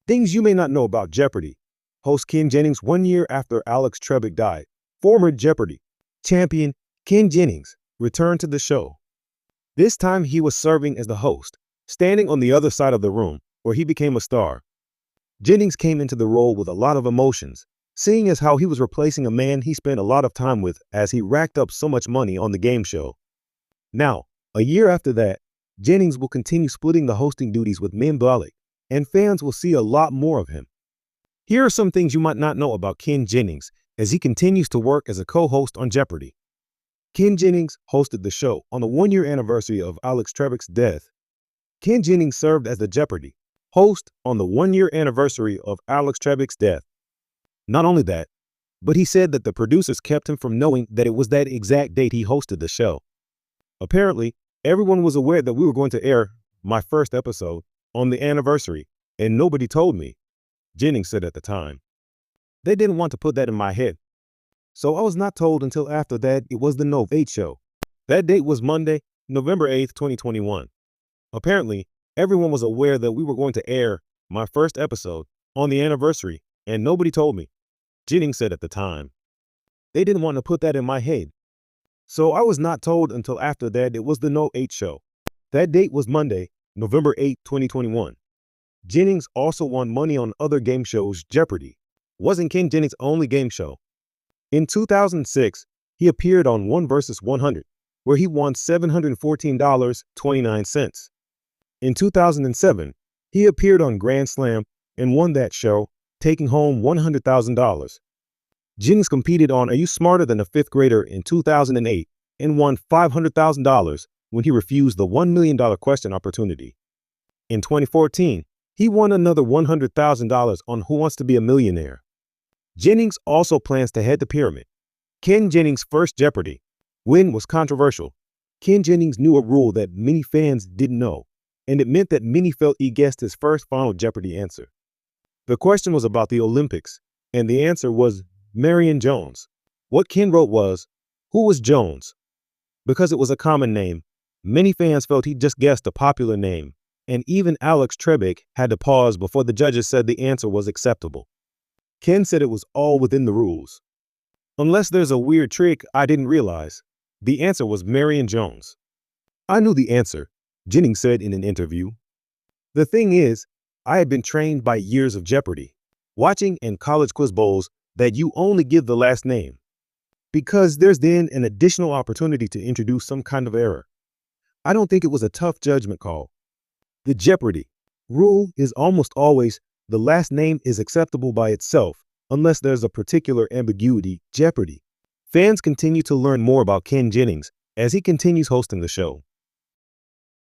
Things you may not know about Jeopardy! Host Ken Jennings 1 year after Alex Trebek died. Former Jeopardy! Champion Ken Jennings returned to the show. This time he was serving as the host, standing on the other side of the room, where he became a star. Jennings came into the role with a lot of emotions, seeing as how he was replacing a man he spent a lot of time with as he racked up so much money on the game show. Now, a year after that, Jennings will continue splitting the hosting duties with Min Blalik, and fans will see a lot more of him. Here are some things you might not know about Ken Jennings as he continues to work as a co-host on Jeopardy! Ken Jennings hosted the show on the 1-year anniversary of Alex Trebek's death. Ken Jennings served as the Jeopardy! Host on the 1-year anniversary of Alex Trebek's death. Not only that, but he said that the producers kept him from knowing that it was that exact date he hosted the show. Apparently, everyone was aware that we were going to air my first episode on the anniversary, and nobody told me, Jennings said at the time. They didn't want to put that in my head. So I was not told until after that it was the Nov 8 show. That date was Monday, November 8th, 2021. Apparently, everyone was aware that we were going to air my first episode on the anniversary, and nobody told me, Jennings said at the time. They didn't want to put that in my head. So I was not told until after that it was the Nov 8 show. That date was Monday, November 8th, 2021. Jennings also won money on other game shows. Jeopardy! Wasn't Ken Jennings' only game show. In 2006, he appeared on 1 vs. 100, where he won $714.29. In 2007, he appeared on Grand Slam and won that show, taking home $100,000. Jennings competed on Are You Smarter Than a Fifth Grader in 2008 and won $500,000 when he refused the $1 million question opportunity. In 2014, he won another $100,000 on Who Wants to Be a Millionaire. Jennings also plans to head the pyramid. Ken Jennings' first Jeopardy! Win was controversial. Ken Jennings knew a rule that many fans didn't know, and it meant that many felt he guessed his first final Jeopardy! Answer. The question was about the Olympics, and the answer was Marion Jones. What Ken wrote was, who was Jones? Because it was a common name, many fans felt he just guessed a popular name, and even Alex Trebek had to pause before the judges said the answer was acceptable. Ken said it was all within the rules. Unless there's a weird trick I didn't realize, the answer was Marion Jones. I knew the answer, Jennings said in an interview. The thing is, I had been trained by years of Jeopardy! Watching and college quiz bowls that you only give the last name, because there's then an additional opportunity to introduce some kind of error. I don't think it was a tough judgment call. The Jeopardy! Rule is almost always the last name is acceptable by itself, unless there's a particular ambiguity. Jeopardy! Fans continue to learn more about Ken Jennings as he continues hosting the show.